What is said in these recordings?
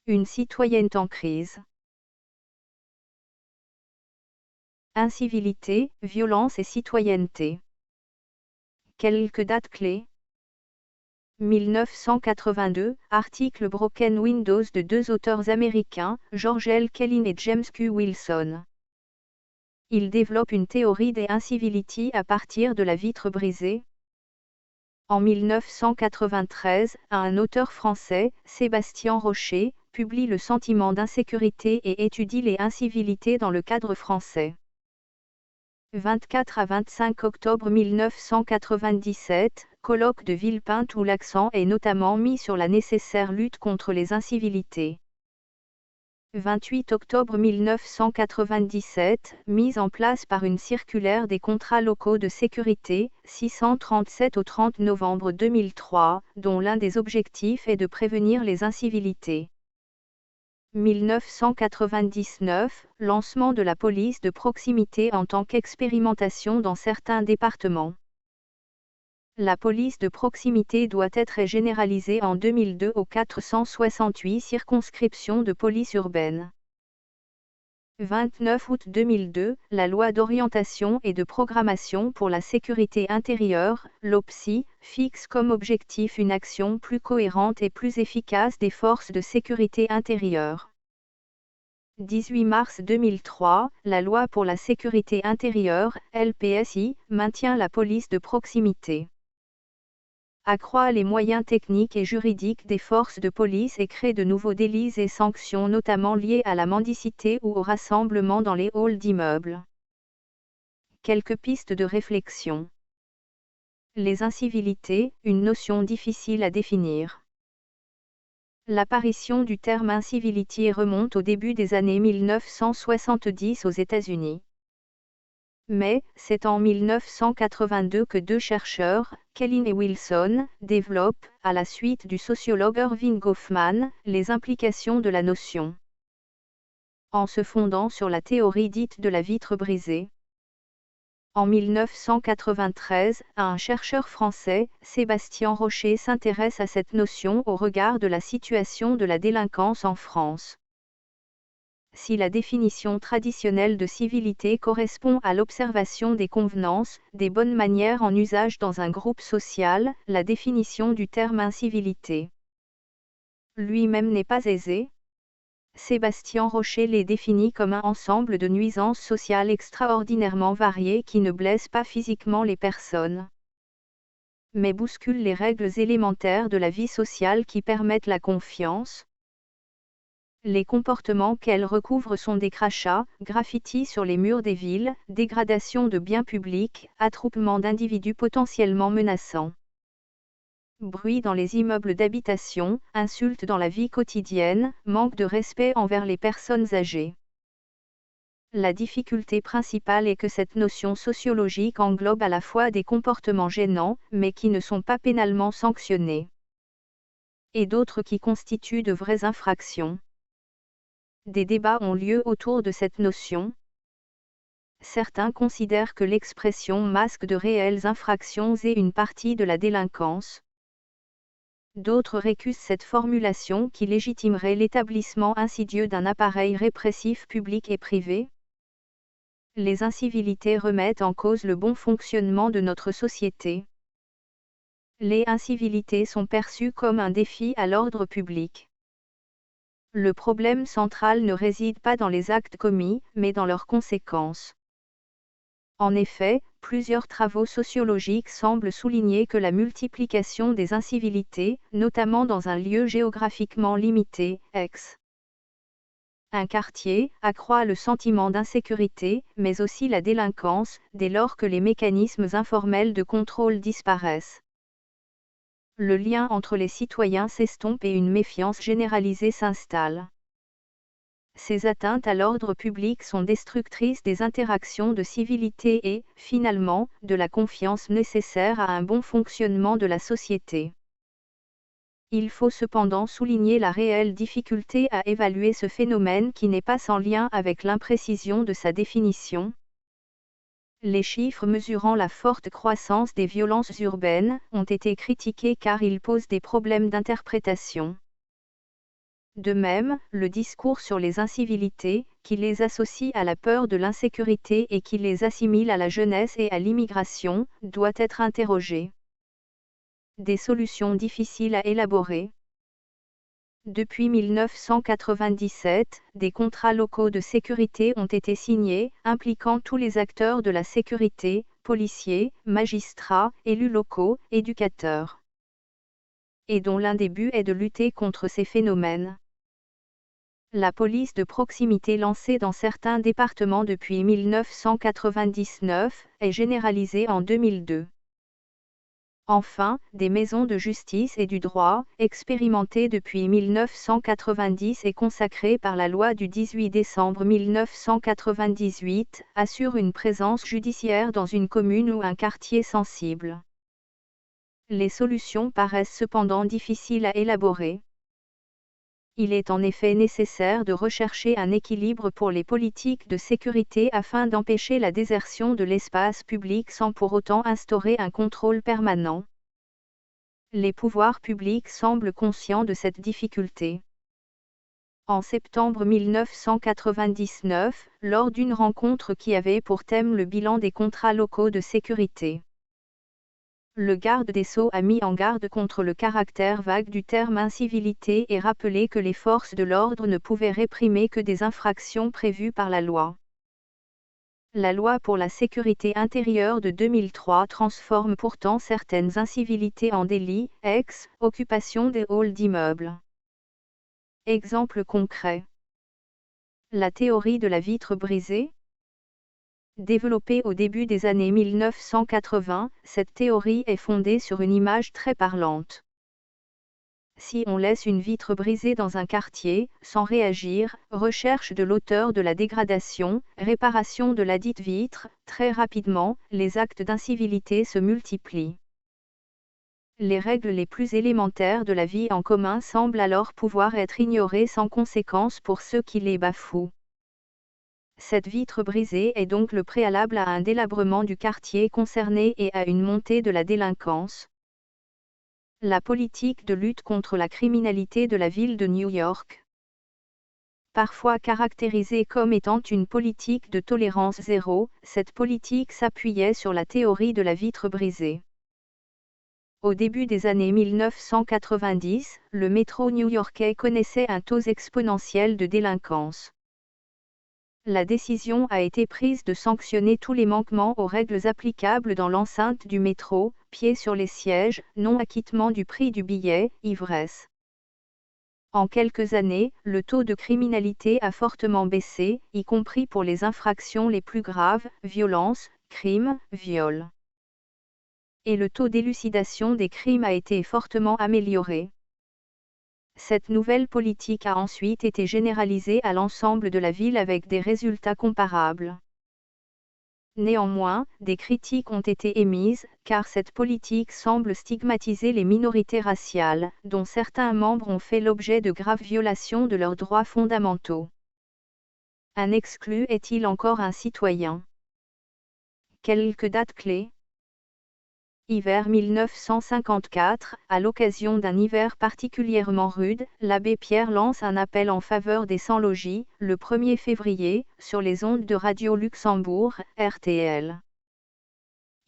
Une citoyenneté en crise. Incivilité, violence et citoyenneté. Quelques dates clés. 1982, article Broken Windows de deux auteurs américains, George L. Kellin et James Q. Wilson. Ils développent une théorie des incivilities à partir de la vitre brisée. En 1993, un auteur français, Sébastien Rocher, publie Le sentiment d'insécurité et étudie les incivilités dans le cadre français. 24 à 25 octobre 1997, colloque de Villepinte où l'accent est notamment mis sur la nécessaire lutte contre les incivilités. 28 octobre 1997, mise en place par une circulaire des contrats locaux de sécurité, 637 au 30 novembre 2003, dont l'un des objectifs est de prévenir les incivilités. 1999, lancement de la police de proximité en tant qu'expérimentation dans certains départements. La police de proximité doit être généralisée en 2002 aux 468 circonscriptions de police urbaine. 29 août 2002, la loi d'orientation et de programmation pour la sécurité intérieure, LOPSI, fixe comme objectif une action plus cohérente et plus efficace des forces de sécurité intérieure. 18 mars 2003, la loi pour la sécurité intérieure, LPSI, maintient la police de proximité. Accroît les moyens techniques et juridiques des forces de police et crée de nouveaux délits et sanctions notamment liés à la mendicité ou au rassemblement dans les halls d'immeubles. Quelques pistes de réflexion. Les incivilités, une notion difficile à définir. L'apparition du terme incivility remonte au début des années 1970 aux États-Unis. Mais, c'est en 1982 que deux chercheurs, Kellin et Wilson, développent, à la suite du sociologue Irving Goffman, les implications de la notion. En se fondant sur la théorie dite de la vitre brisée. En 1993, un chercheur français, Sébastien Rocher, s'intéresse à cette notion au regard de la situation de la délinquance en France. Si la définition traditionnelle de civilité correspond à l'observation des convenances, des bonnes manières en usage dans un groupe social, la définition du terme incivilité lui-même n'est pas aisée. Sébastien Rocher les définit comme un ensemble de nuisances sociales extraordinairement variées qui ne blessent pas physiquement les personnes, mais bousculent les règles élémentaires de la vie sociale qui permettent la confiance. Les comportements qu'elle recouvre sont des crachats, graffitis sur les murs des villes, dégradation de biens publics, attroupement d'individus potentiellement menaçants. Bruit dans les immeubles d'habitation, insultes dans la vie quotidienne, manque de respect envers les personnes âgées. La difficulté principale est que cette notion sociologique englobe à la fois des comportements gênants, mais qui ne sont pas pénalement sanctionnés, et d'autres qui constituent de vraies infractions. Des débats ont lieu autour de cette notion. Certains considèrent que l'expression masque de réelles infractions et une partie de la délinquance. D'autres récusent cette formulation qui légitimerait l'établissement insidieux d'un appareil répressif public et privé. Les incivilités remettent en cause le bon fonctionnement de notre société. Les incivilités sont perçues comme un défi à l'ordre public. Le problème central ne réside pas dans les actes commis, mais dans leurs conséquences. En effet, plusieurs travaux sociologiques semblent souligner que la multiplication des incivilités, notamment dans un lieu géographiquement limité, un quartier, accroît le sentiment d'insécurité, mais aussi la délinquance, dès lors que les mécanismes informels de contrôle disparaissent. Le lien entre les citoyens s'estompe et une méfiance généralisée s'installe. Ces atteintes à l'ordre public sont destructrices des interactions de civilité et, finalement, de la confiance nécessaire à un bon fonctionnement de la société. Il faut cependant souligner la réelle difficulté à évaluer ce phénomène qui n'est pas sans lien avec l'imprécision de sa définition. Les chiffres mesurant la forte croissance des violences urbaines ont été critiqués car ils posent des problèmes d'interprétation. De même, le discours sur les incivilités, qui les associe à la peur de l'insécurité et qui les assimile à la jeunesse et à l'immigration, doit être interrogé. Des solutions difficiles à élaborer. Depuis 1997, des contrats locaux de sécurité ont été signés, impliquant tous les acteurs de la sécurité, policiers, magistrats, élus locaux, éducateurs. Et dont l'un des buts est de lutter contre ces phénomènes. La police de proximité lancée dans certains départements depuis 1999 est généralisée en 2002. Enfin, des maisons de justice et du droit, expérimentées depuis 1990 et consacrées par la loi du 18 décembre 1998, assurent une présence judiciaire dans une commune ou un quartier sensible. Les solutions paraissent cependant difficiles à élaborer. Il est en effet nécessaire de rechercher un équilibre pour les politiques de sécurité afin d'empêcher la désertion de l'espace public sans pour autant instaurer un contrôle permanent. Les pouvoirs publics semblent conscients de cette difficulté. En septembre 1999, lors d'une rencontre qui avait pour thème le bilan des contrats locaux de sécurité, le garde des Sceaux a mis en garde contre le caractère vague du terme incivilité et rappelé que les forces de l'ordre ne pouvaient réprimer que des infractions prévues par la loi. La loi pour la sécurité intérieure de 2003 transforme pourtant certaines incivilités en délits, occupation des halls d'immeubles. Exemple concret. La théorie de la vitre brisée. Développée au début des années 1980, cette théorie est fondée sur une image très parlante. Si on laisse une vitre brisée dans un quartier, sans réagir, recherche de l'auteur de la dégradation, réparation de ladite vitre, très rapidement, les actes d'incivilité se multiplient. Les règles les plus élémentaires de la vie en commun semblent alors pouvoir être ignorées sans conséquence pour ceux qui les bafouent. Cette vitre brisée est donc le préalable à un délabrement du quartier concerné et à une montée de la délinquance. La politique de lutte contre la criminalité de la ville de New York, parfois caractérisée comme étant une politique de tolérance zéro, cette politique s'appuyait sur la théorie de la vitre brisée. Au début des années 1990, le métro new-yorkais connaissait un taux exponentiel de délinquance. La décision a été prise de sanctionner tous les manquements aux règles applicables dans l'enceinte du métro, pieds sur les sièges, non-acquittement du prix du billet, ivresse. En quelques années, le taux de criminalité a fortement baissé, y compris pour les infractions les plus graves, violences, crimes, viols. Et le taux d'élucidation des crimes a été fortement amélioré. Cette nouvelle politique a ensuite été généralisée à l'ensemble de la ville avec des résultats comparables. Néanmoins, des critiques ont été émises, car cette politique semble stigmatiser les minorités raciales, dont certains membres ont fait l'objet de graves violations de leurs droits fondamentaux. Un exclu est-il encore un citoyen? Quelques dates clés. Hiver 1954, à l'occasion d'un hiver particulièrement rude, l'abbé Pierre lance un appel en faveur des sans-logis, le 1er février, sur les ondes de Radio Luxembourg, RTL.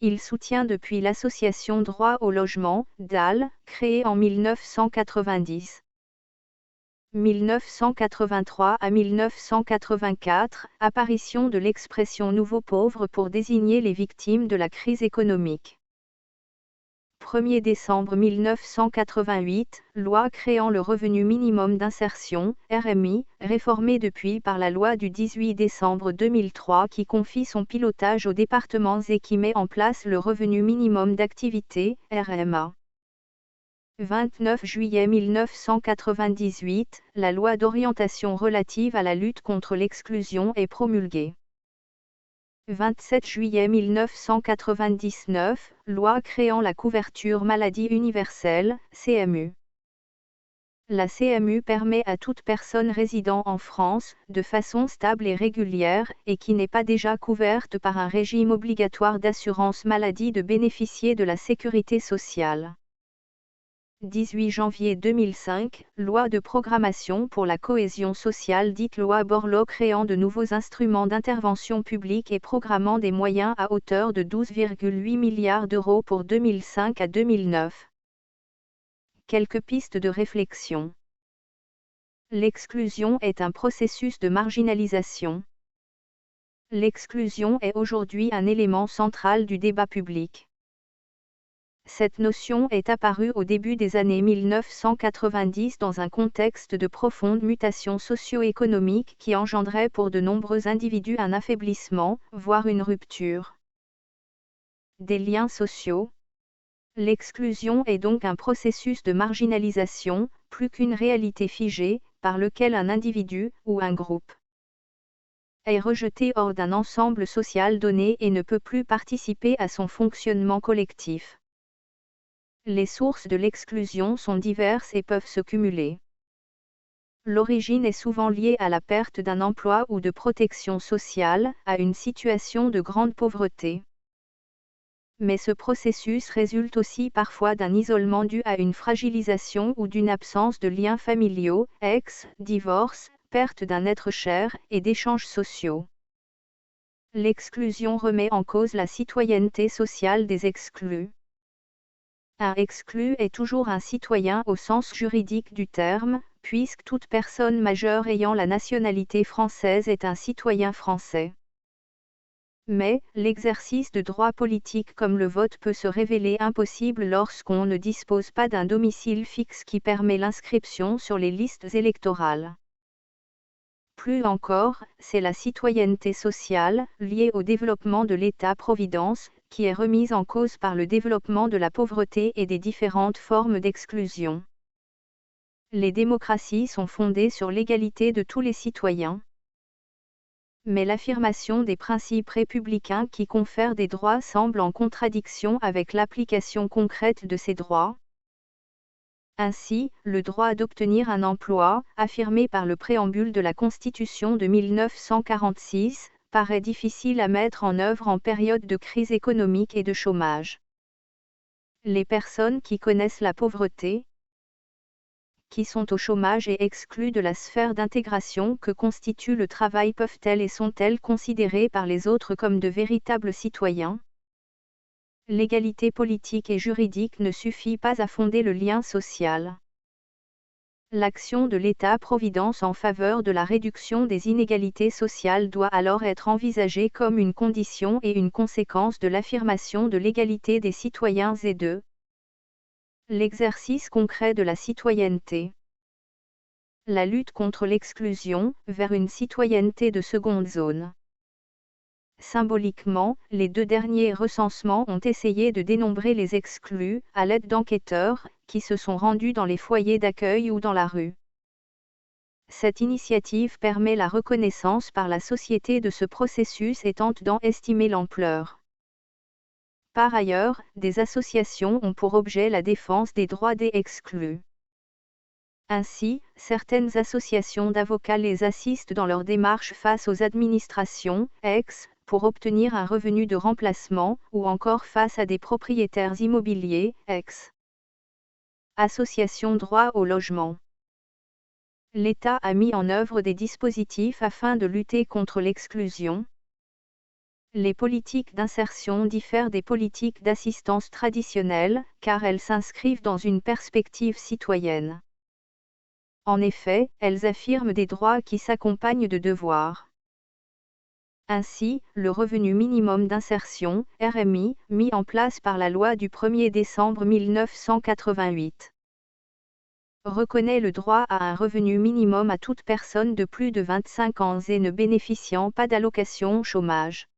Il soutient depuis l'association Droit au logement, DAL, créée en 1990. 1983 à 1984, apparition de l'expression nouveau pauvre pour désigner les victimes de la crise économique. 1er décembre 1988, loi créant le revenu minimum d'insertion, RMI, réformée depuis par la loi du 18 décembre 2003 qui confie son pilotage aux départements et qui met en place le revenu minimum d'activité, RMA. 29 juillet 1998, la loi d'orientation relative à la lutte contre l'exclusion est promulguée. 27 juillet 1999, loi créant la couverture maladie universelle, CMU. La CMU permet à toute personne résidant en France, de façon stable et régulière, et qui n'est pas déjà couverte par un régime obligatoire d'assurance maladie de bénéficier de la sécurité sociale. 18 janvier 2005, loi de programmation pour la cohésion sociale dite loi Borloo créant de nouveaux instruments d'intervention publique et programmant des moyens à hauteur de 12,8 milliards d'euros pour 2005 à 2009. Quelques pistes de réflexion. L'exclusion est un processus de marginalisation. L'exclusion est aujourd'hui un élément central du débat public. Cette notion est apparue au début des années 1990 dans un contexte de profonde mutation socio-économique qui engendrait pour de nombreux individus un affaiblissement, voire une rupture des liens sociaux. L'exclusion est donc un processus de marginalisation, plus qu'une réalité figée, par lequel un individu, ou un groupe, est rejeté hors d'un ensemble social donné et ne peut plus participer à son fonctionnement collectif. Les sources de l'exclusion sont diverses et peuvent se cumuler. L'origine est souvent liée à la perte d'un emploi ou de protection sociale, à une situation de grande pauvreté. Mais ce processus résulte aussi parfois d'un isolement dû à une fragilisation ou d'une absence de liens familiaux, divorce, perte d'un être cher, et d'échanges sociaux. L'exclusion remet en cause la citoyenneté sociale des exclus. Un exclu est toujours un citoyen au sens juridique du terme, puisque toute personne majeure ayant la nationalité française est un citoyen français. Mais, l'exercice de droits politiques comme le vote peut se révéler impossible lorsqu'on ne dispose pas d'un domicile fixe qui permet l'inscription sur les listes électorales. Plus encore, c'est la citoyenneté sociale, liée au développement de l'État-providence, qui est remise en cause par le développement de la pauvreté et des différentes formes d'exclusion. Les démocraties sont fondées sur l'égalité de tous les citoyens. Mais l'affirmation des principes républicains qui confèrent des droits semble en contradiction avec l'application concrète de ces droits. Ainsi, le droit d'obtenir un emploi, affirmé par le préambule de la Constitution de 1946, paraît difficile à mettre en œuvre en période de crise économique et de chômage. Les personnes qui connaissent la pauvreté, qui sont au chômage et exclues de la sphère d'intégration que constitue le travail peuvent-elles et sont-elles considérées par les autres comme de véritables citoyens ? L'égalité politique et juridique ne suffit pas à fonder le lien social. L'action de l'État-providence en faveur de la réduction des inégalités sociales doit alors être envisagée comme une condition et une conséquence de l'affirmation de l'égalité des citoyens et de l'exercice concret de la citoyenneté. La lutte contre l'exclusion, vers une citoyenneté de seconde zone. Symboliquement, les deux derniers recensements ont essayé de dénombrer les exclus, à l'aide d'enquêteurs, qui se sont rendus dans les foyers d'accueil ou dans la rue. Cette initiative permet la reconnaissance par la société de ce processus et tente d'en estimer l'ampleur. Par ailleurs, des associations ont pour objet la défense des droits des exclus. Ainsi, certaines associations d'avocats les assistent dans leur démarche face aux administrations, pour obtenir un revenu de remplacement, ou encore face à des propriétaires immobiliers, Association droit au logement. L'État a mis en œuvre des dispositifs afin de lutter contre l'exclusion. Les politiques d'insertion diffèrent des politiques d'assistance traditionnelles, car elles s'inscrivent dans une perspective citoyenne. En effet, elles affirment des droits qui s'accompagnent de devoirs. Ainsi, le revenu minimum d'insertion, RMI, mis en place par la loi du 1er décembre 1988, reconnaît le droit à un revenu minimum à toute personne de plus de 25 ans et ne bénéficiant pas d'allocation chômage.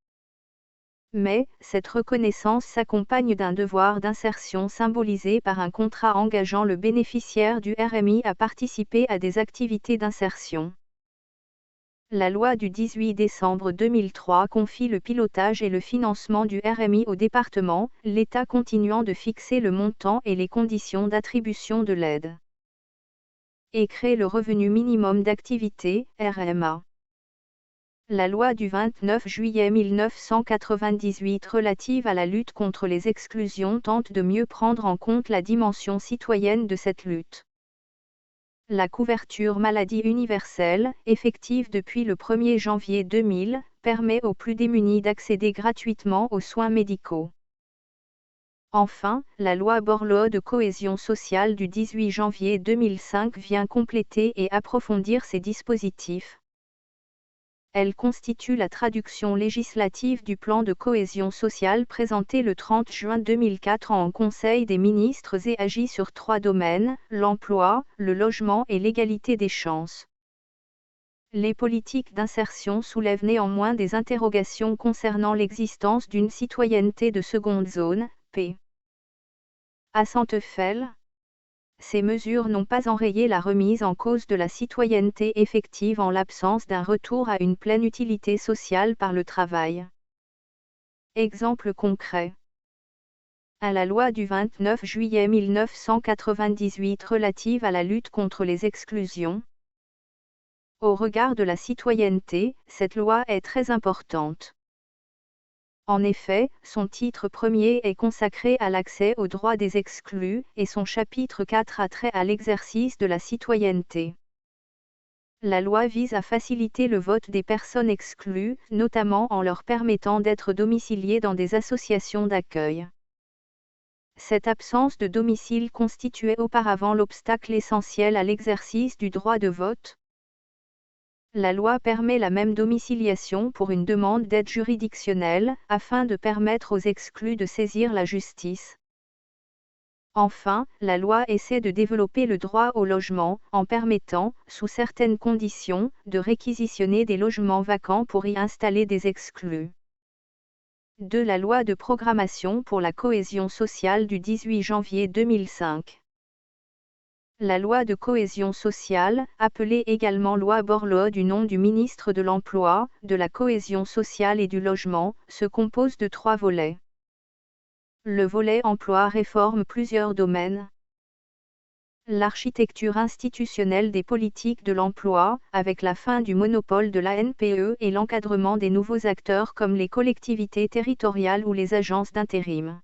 Mais, cette reconnaissance s'accompagne d'un devoir d'insertion symbolisé par un contrat engageant le bénéficiaire du RMI à participer à des activités d'insertion. La loi du 18 décembre 2003 confie le pilotage et le financement du RMI au département, l'État continuant de fixer le montant et les conditions d'attribution de l'aide. Et crée le revenu minimum d'activité, RMA. La loi du 29 juillet 1998 relative à la lutte contre les exclusions tente de mieux prendre en compte la dimension citoyenne de cette lutte. La couverture maladie universelle, effective depuis le 1er janvier 2000, permet aux plus démunis d'accéder gratuitement aux soins médicaux. Enfin, la loi Borloo de cohésion sociale du 18 janvier 2005 vient compléter et approfondir ces dispositifs. Elle constitue la traduction législative du plan de cohésion sociale présenté le 30 juin 2004 en Conseil des ministres et agit sur 3 domaines, l'emploi, le logement et l'égalité des chances. Les politiques d'insertion soulèvent néanmoins des interrogations concernant l'existence d'une citoyenneté de seconde zone, p. À Santefel, ces mesures n'ont pas enrayé la remise en cause de la citoyenneté effective en l'absence d'un retour à une pleine utilité sociale par le travail. Exemple concret. À la loi du 29 juillet 1998 relative à la lutte contre les exclusions. Au regard de la citoyenneté, cette loi est très importante. En effet, son titre premier est consacré à l'accès aux droits des exclus, et son chapitre 4 a trait à l'exercice de la citoyenneté. La loi vise à faciliter le vote des personnes exclues, notamment en leur permettant d'être domiciliées dans des associations d'accueil. Cette absence de domicile constituait auparavant l'obstacle essentiel à l'exercice du droit de vote. La loi permet la même domiciliation pour une demande d'aide juridictionnelle, afin de permettre aux exclus de saisir la justice. Enfin, la loi essaie de développer le droit au logement, en permettant, sous certaines conditions, de réquisitionner des logements vacants pour y installer des exclus. De la loi de programmation pour la cohésion sociale du 18 janvier 2005. La loi de cohésion sociale, appelée également loi Borloo du nom du ministre de l'Emploi, de la cohésion sociale et du logement, se compose de 3 volets. Le volet emploi réforme plusieurs domaines. L'architecture institutionnelle des politiques de l'emploi, avec la fin du monopole de la NPE et l'encadrement des nouveaux acteurs comme les collectivités territoriales ou les agences d'intérim.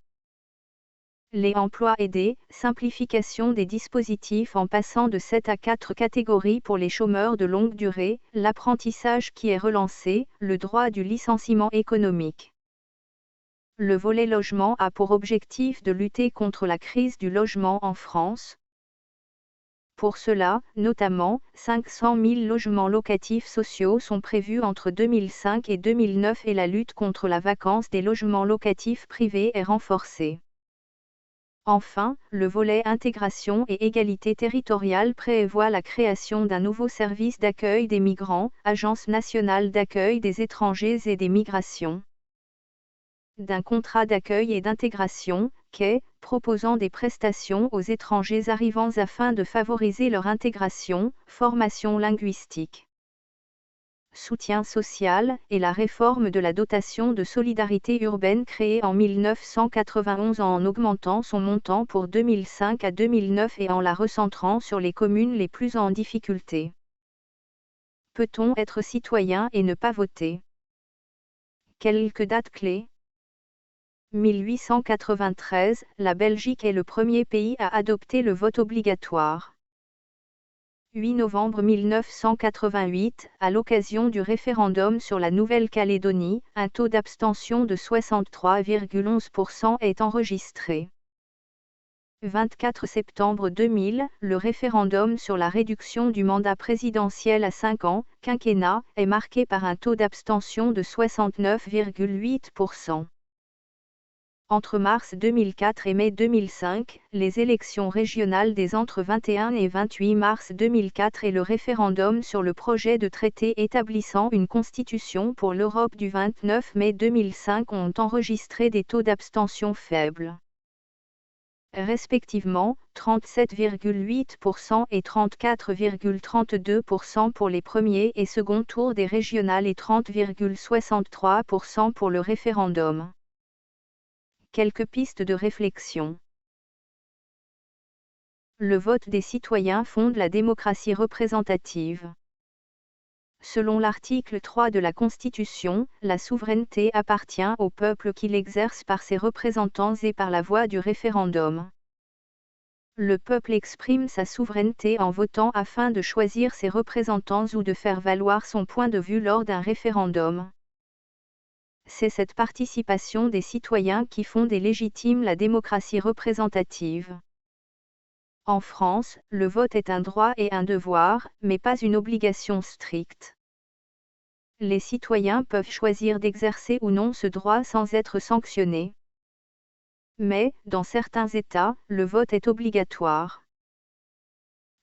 Les emplois aidés, simplification des dispositifs en passant de 7 à 4 catégories pour les chômeurs de longue durée, l'apprentissage qui est relancé, le droit du licenciement économique. Le volet logement a pour objectif de lutter contre la crise du logement en France. Pour cela, notamment, 500 000 logements locatifs sociaux sont prévus entre 2005 et 2009 et la lutte contre la vacance des logements locatifs privés est renforcée. Enfin, le volet intégration et égalité territoriale prévoit la création d'un nouveau service d'accueil des migrants, Agence nationale d'accueil des étrangers et des migrations. D'un contrat d'accueil et d'intégration, quai, proposant des prestations aux étrangers arrivants afin de favoriser leur intégration, formation linguistique. Soutien social, et la réforme de la dotation de solidarité urbaine créée en 1991 en augmentant son montant pour 2005 à 2009 et en la recentrant sur les communes les plus en difficulté. Peut-on être citoyen et ne pas voter? Quelques dates clés. 1893, la Belgique est le premier pays à adopter le vote obligatoire. 8 novembre 1988, à l'occasion du référendum sur la Nouvelle-Calédonie, un taux d'abstention de 63,11% est enregistré. 24 septembre 2000, le référendum sur la réduction du mandat présidentiel à 5 ans, quinquennat, est marqué par un taux d'abstention de 69,8%. Entre mars 2004 et mai 2005, les élections régionales des entre 21 et 28 mars 2004 et le référendum sur le projet de traité établissant une constitution pour l'Europe du 29 mai 2005 ont enregistré des taux d'abstention faibles. Respectivement, 37,8% et 34,32% pour les premiers et seconds tours des régionales et 30,63% pour le référendum. Quelques pistes de réflexion. Le vote des citoyens fonde la démocratie représentative. Selon l'article 3 de la Constitution, la souveraineté appartient au peuple qui l'exerce par ses représentants et par la voie du référendum. Le peuple exprime sa souveraineté en votant afin de choisir ses représentants ou de faire valoir son point de vue lors d'un référendum. C'est cette participation des citoyens qui font des légitimes la démocratie représentative. En France, le vote est un droit et un devoir, mais pas une obligation stricte. Les citoyens peuvent choisir d'exercer ou non ce droit sans être sanctionnés. Mais, dans certains États, le vote est obligatoire.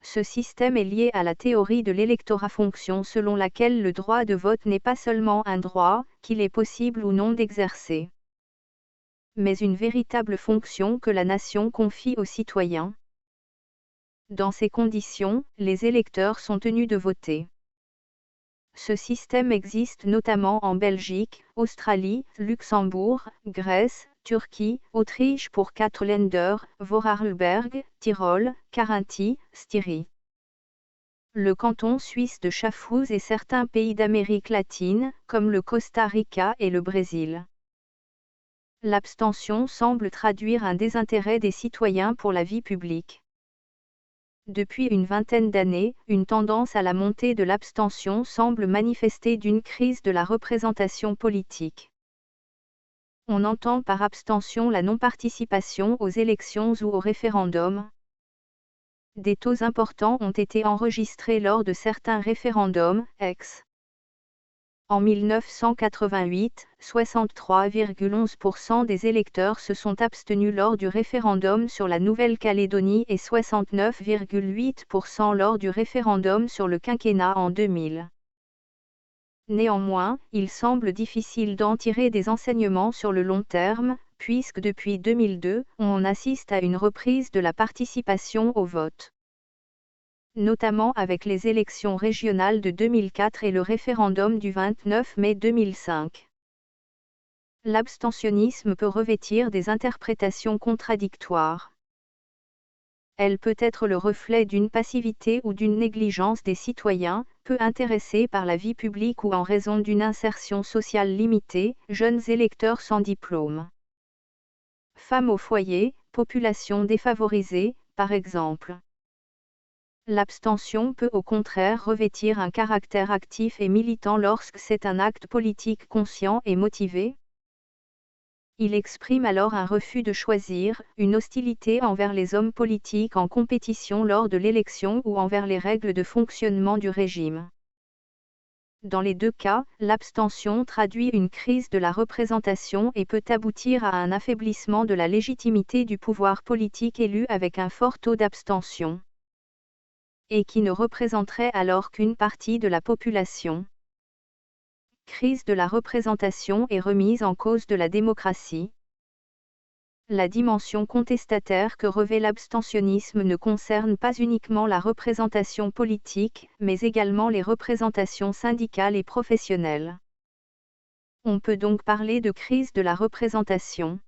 Ce système est lié à la théorie de l'électorat-fonction selon laquelle le droit de vote n'est pas seulement un droit, qu'il est possible ou non d'exercer, mais une véritable fonction que la nation confie aux citoyens. Dans ces conditions, les électeurs sont tenus de voter. Ce système existe notamment en Belgique, Australie, Luxembourg, Grèce, Turquie, Autriche pour 4 Länder, Vorarlberg, Tyrol, Carinthie, Styrie. Le canton suisse de Schaffhouse et certains pays d'Amérique latine, comme le Costa Rica et le Brésil. L'abstention semble traduire un désintérêt des citoyens pour la vie publique. Depuis une vingtaine d'années, une tendance à la montée de l'abstention semble manifester d'une crise de la représentation politique. On entend par abstention la non-participation aux élections ou au référendum. Des taux importants ont été enregistrés lors de certains référendums, ex. En 1988, 63,11% des électeurs se sont abstenus lors du référendum sur la Nouvelle-Calédonie et 69,8% lors du référendum sur le quinquennat en 2000. Néanmoins, il semble difficile d'en tirer des enseignements sur le long terme, puisque depuis 2002, on assiste à une reprise de la participation au vote, notamment avec les élections régionales de 2004 et le référendum du 29 mai 2005. L'abstentionnisme peut revêtir des interprétations contradictoires. Elle peut être le reflet d'une passivité ou d'une négligence des citoyens, peu intéressés par la vie publique ou en raison d'une insertion sociale limitée, jeunes électeurs sans diplôme. Femmes au foyer, population défavorisée, par exemple. L'abstention peut au contraire revêtir un caractère actif et militant lorsque c'est un acte politique conscient et motivé. Il exprime alors un refus de choisir, une hostilité envers les hommes politiques en compétition lors de l'élection ou envers les règles de fonctionnement du régime. Dans les deux cas, l'abstention traduit une crise de la représentation et peut aboutir à un affaiblissement de la légitimité du pouvoir politique élu avec un fort taux d'abstention, et qui ne représenterait alors qu'une partie de la population. Crise de la représentation et remise en cause de la démocratie. La dimension contestataire que revêt l'abstentionnisme ne concerne pas uniquement la représentation politique, mais également les représentations syndicales et professionnelles. On peut donc parler de crise de la représentation.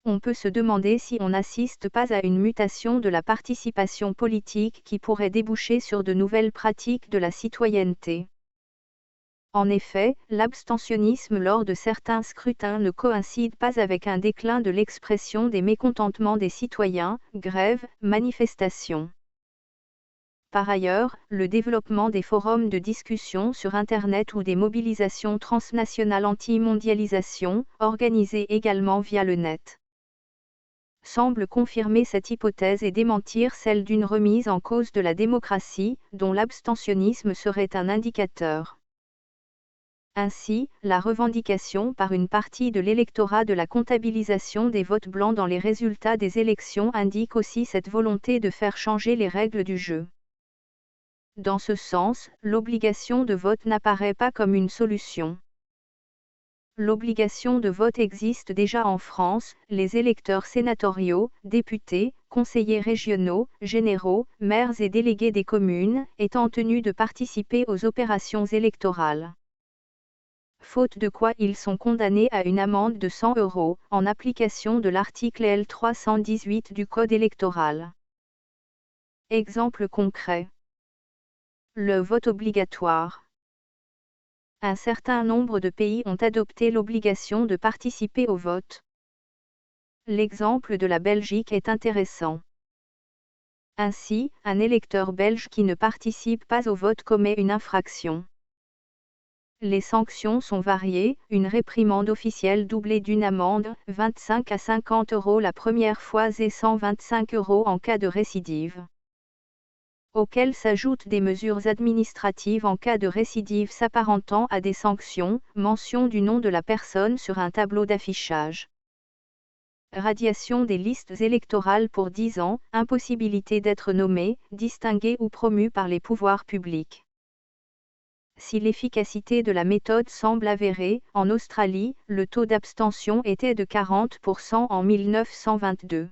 On peut se demander si on n'assiste pas à une mutation de la participation politique qui pourrait déboucher sur de nouvelles pratiques de la citoyenneté. En effet, l'abstentionnisme lors de certains scrutins ne coïncide pas avec un déclin de l'expression des mécontentements des citoyens, grèves, manifestations. Par ailleurs, le développement des forums de discussion sur Internet ou des mobilisations transnationales anti-mondialisation, organisées également via le net, semble confirmer cette hypothèse et démentir celle d'une remise en cause de la démocratie, dont l'abstentionnisme serait un indicateur. Ainsi, la revendication par une partie de l'électorat de la comptabilisation des votes blancs dans les résultats des élections indique aussi cette volonté de faire changer les règles du jeu. Dans ce sens, l'obligation de vote n'apparaît pas comme une solution. L'obligation de vote existe déjà en France, les électeurs sénatoriaux, députés, conseillers régionaux, généraux, maires et délégués des communes, étant tenus de participer aux opérations électorales. Faute de quoi ils sont condamnés à une amende de 100 €, en application de l'article L. 318 du Code électoral. Exemple concret. Le vote obligatoire. Un certain nombre de pays ont adopté l'obligation de participer au vote. L'exemple de la Belgique est intéressant. Ainsi, un électeur belge qui ne participe pas au vote commet une infraction. Les sanctions sont variées, une réprimande officielle doublée d'une amende, 25 à 50 € la première fois et 125 € en cas de récidive. Auxquelles s'ajoutent des mesures administratives en cas de récidive s'apparentant à des sanctions, mention du nom de la personne sur un tableau d'affichage. Radiation des listes électorales pour 10 ans, impossibilité d'être nommé, distingué ou promu par les pouvoirs publics. Si l'efficacité de la méthode semble avérée, en Australie, le taux d'abstention était de 40% en 1922.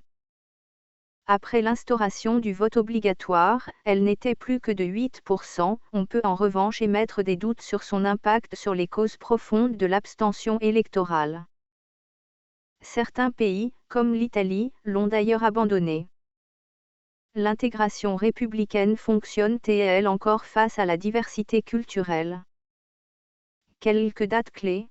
Après l'instauration du vote obligatoire, elle n'était plus que de 8%. On peut en revanche émettre des doutes sur son impact sur les causes profondes de l'abstention électorale. Certains pays, comme l'Italie, l'ont d'ailleurs abandonné. L'intégration républicaine fonctionne-t-elle encore face à la diversité culturelle? Quelques dates clés.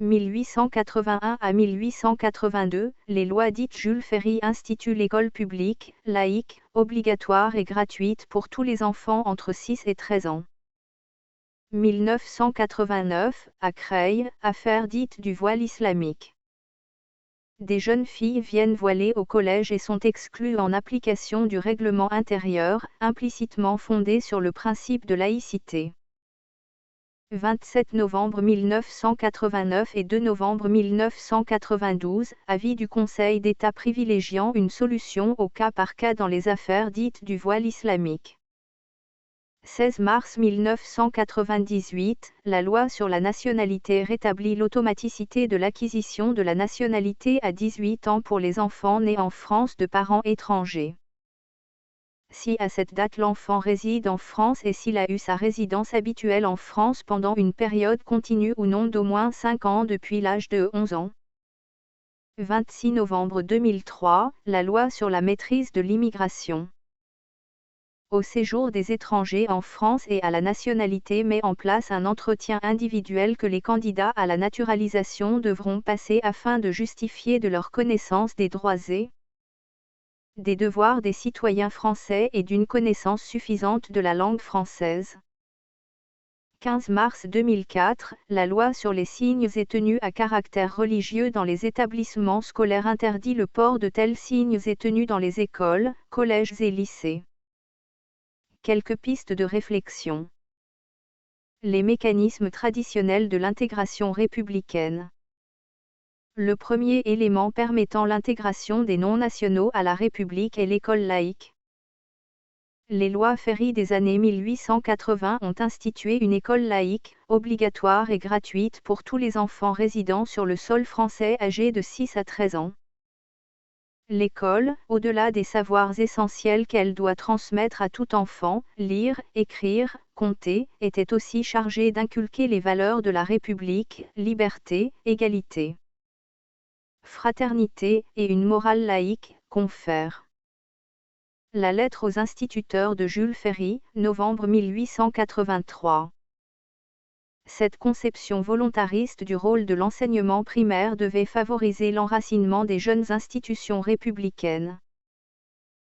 1881 à 1882, les lois dites Jules Ferry instituent l'école publique, laïque, obligatoire et gratuite pour tous les enfants entre 6 et 13 ans. 1989, à Creil, affaire dite du voile islamique. Des jeunes filles viennent voiler au collège et sont exclues en application du règlement intérieur, implicitement fondé sur le principe de laïcité. 27 novembre 1989 et 2 novembre 1992, avis du Conseil d'État privilégiant une solution au cas par cas dans les affaires dites du voile islamique. 16 mars 1998, la loi sur la nationalité rétablit l'automaticité de l'acquisition de la nationalité à 18 ans pour les enfants nés en France de parents étrangers. Si à cette date l'enfant réside en France et s'il a eu sa résidence habituelle en France pendant une période continue ou non d'au moins 5 ans depuis l'âge de 11 ans. 26 novembre 2003, la loi sur la maîtrise de l'immigration. Au séjour des étrangers en France et à la nationalité met en place un entretien individuel que les candidats à la naturalisation devront passer afin de justifier de leur connaissance des droits et des devoirs des citoyens français et d'une connaissance suffisante de la langue française. 15 mars 2004, la loi sur les signes et tenues à caractère religieux dans les établissements scolaires interdit le port de tels signes et tenues dans les écoles, collèges et lycées. Quelques pistes de réflexion. Les mécanismes traditionnels de l'intégration républicaine. Le premier élément permettant l'intégration des non-nationaux à la République est l'école laïque. Les lois Ferry des années 1880 ont institué une école laïque, obligatoire et gratuite pour tous les enfants résidant sur le sol français âgés de 6 à 13 ans. L'école, au-delà des savoirs essentiels qu'elle doit transmettre à tout enfant, lire, écrire, compter, était aussi chargée d'inculquer les valeurs de la République, liberté, égalité, fraternité et une morale laïque, confère. La lettre aux instituteurs de Jules Ferry, novembre 1883. Cette conception volontariste du rôle de l'enseignement primaire devait favoriser l'enracinement des jeunes institutions républicaines.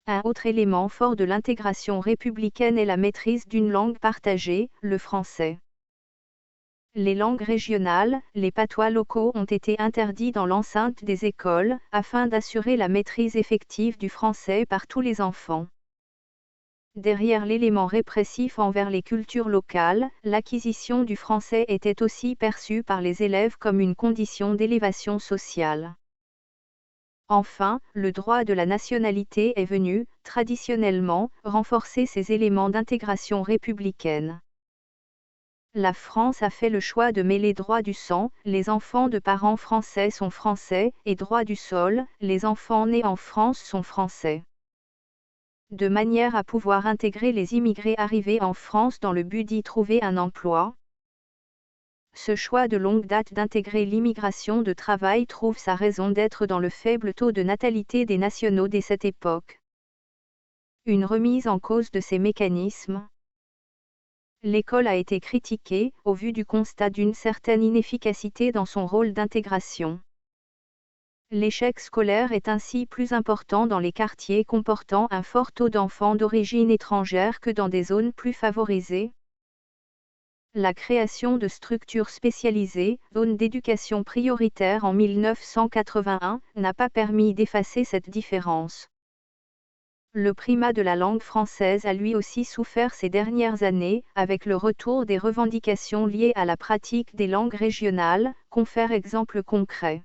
Un autre élément fort de l'intégration républicaine est la maîtrise d'une langue partagée, le français. Les langues régionales, les patois locaux ont été interdits dans l'enceinte des écoles, afin d'assurer la maîtrise effective du français par tous les enfants. Derrière l'élément répressif envers les cultures locales, l'acquisition du français était aussi perçue par les élèves comme une condition d'élévation sociale. Enfin, le droit de la nationalité est venu, traditionnellement, renforcer ces éléments d'intégration républicaine. La France a fait le choix de mêler droit du sang, les enfants de parents français sont français, et droit du sol, les enfants nés en France sont français. De manière à pouvoir intégrer les immigrés arrivés en France dans le but d'y trouver un emploi. Ce choix de longue date d'intégrer l'immigration de travail trouve sa raison d'être dans le faible taux de natalité des nationaux dès cette époque. Une remise en cause de ces mécanismes. L'école a été critiquée, au vu du constat d'une certaine inefficacité dans son rôle d'intégration. L'échec scolaire est ainsi plus important dans les quartiers comportant un fort taux d'enfants d'origine étrangère que dans des zones plus favorisées. La création de structures spécialisées, zones d'éducation prioritaire en 1981, n'a pas permis d'effacer cette différence. Le primat de la langue française a lui aussi souffert ces dernières années, avec le retour des revendications liées à la pratique des langues régionales, confère exemple concret.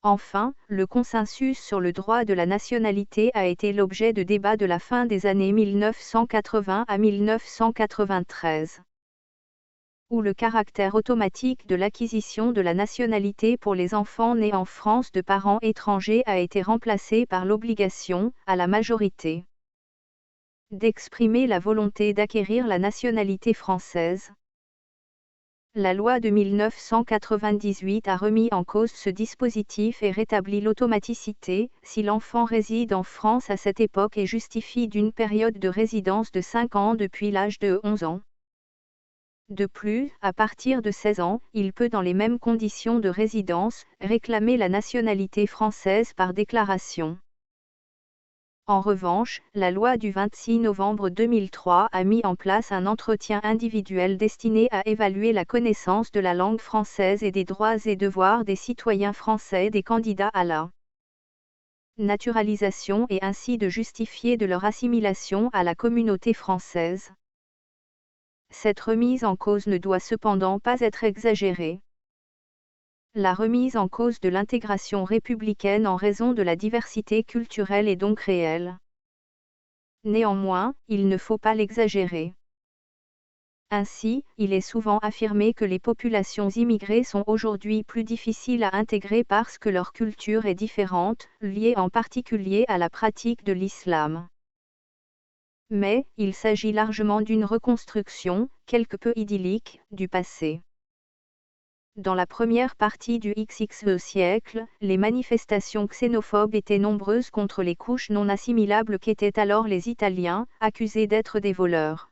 Enfin, le consensus sur le droit de la nationalité a été l'objet de débats de la fin des années 1980 à 1993. Où le caractère automatique de l'acquisition de la nationalité pour les enfants nés en France de parents étrangers a été remplacé par l'obligation, à la majorité, d'exprimer la volonté d'acquérir la nationalité française. La loi de 1998 a remis en cause ce dispositif et rétabli l'automaticité, si l'enfant réside en France à cette époque et justifie d'une période de résidence de 5 ans depuis l'âge de 11 ans. De plus, à partir de 16 ans, il peut dans les mêmes conditions de résidence, réclamer la nationalité française par déclaration. En revanche, la loi du 26 novembre 2003 a mis en place un entretien individuel destiné à évaluer la connaissance de la langue française et des droits et devoirs des citoyens français des candidats à la naturalisation et ainsi de justifier de leur assimilation à la communauté française. Cette remise en cause ne doit cependant pas être exagérée. La remise en cause de l'intégration républicaine en raison de la diversité culturelle est donc réelle. Néanmoins, il ne faut pas l'exagérer. Ainsi, il est souvent affirmé que les populations immigrées sont aujourd'hui plus difficiles à intégrer parce que leur culture est différente, liée en particulier à la pratique de l'islam. Mais, il s'agit largement d'une reconstruction, quelque peu idyllique, du passé. Dans la première partie du XXe siècle, les manifestations xénophobes étaient nombreuses contre les couches non assimilables qu'étaient alors les Italiens, accusés d'être des voleurs.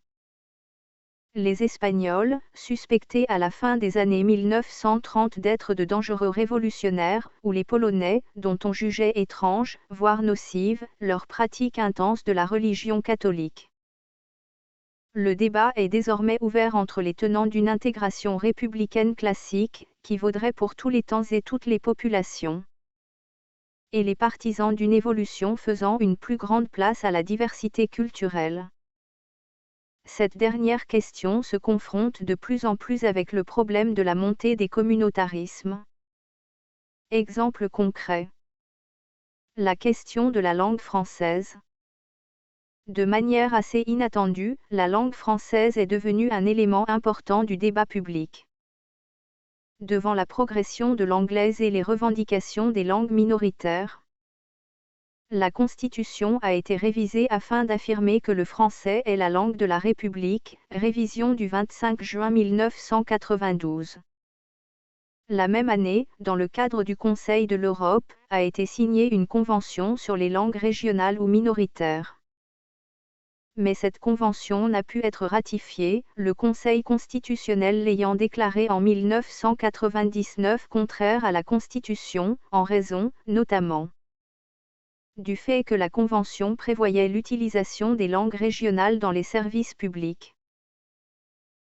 Les Espagnols, suspectés à la fin des années 1930 d'être de dangereux révolutionnaires, ou les Polonais, dont on jugeait étrange, voire nocive, leur pratique intense de la religion catholique. Le débat est désormais ouvert entre les tenants d'une intégration républicaine classique, qui vaudrait pour tous les temps et toutes les populations, et les partisans d'une évolution faisant une plus grande place à la diversité culturelle. Cette dernière question se confronte de plus en plus avec le problème de la montée des communautarismes. Exemple concret. La question de la langue française. De manière assez inattendue, la langue française est devenue un élément important du débat public. Devant la progression de l'anglais et les revendications des langues minoritaires, la Constitution a été révisée afin d'affirmer que le français est la langue de la République, révision du 25 juin 1992. La même année, dans le cadre du Conseil de l'Europe, a été signée une convention sur les langues régionales ou minoritaires. Mais cette convention n'a pu être ratifiée, le Conseil constitutionnel l'ayant déclarée en 1999 contraire à la Constitution, en raison, notamment, du fait que la Convention prévoyait l'utilisation des langues régionales dans les services publics.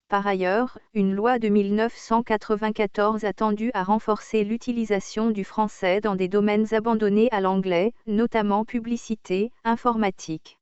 Par ailleurs, une loi de 1994 a tendu à renforcer l'utilisation du français dans des domaines abandonnés à l'anglais, notamment publicité, informatique.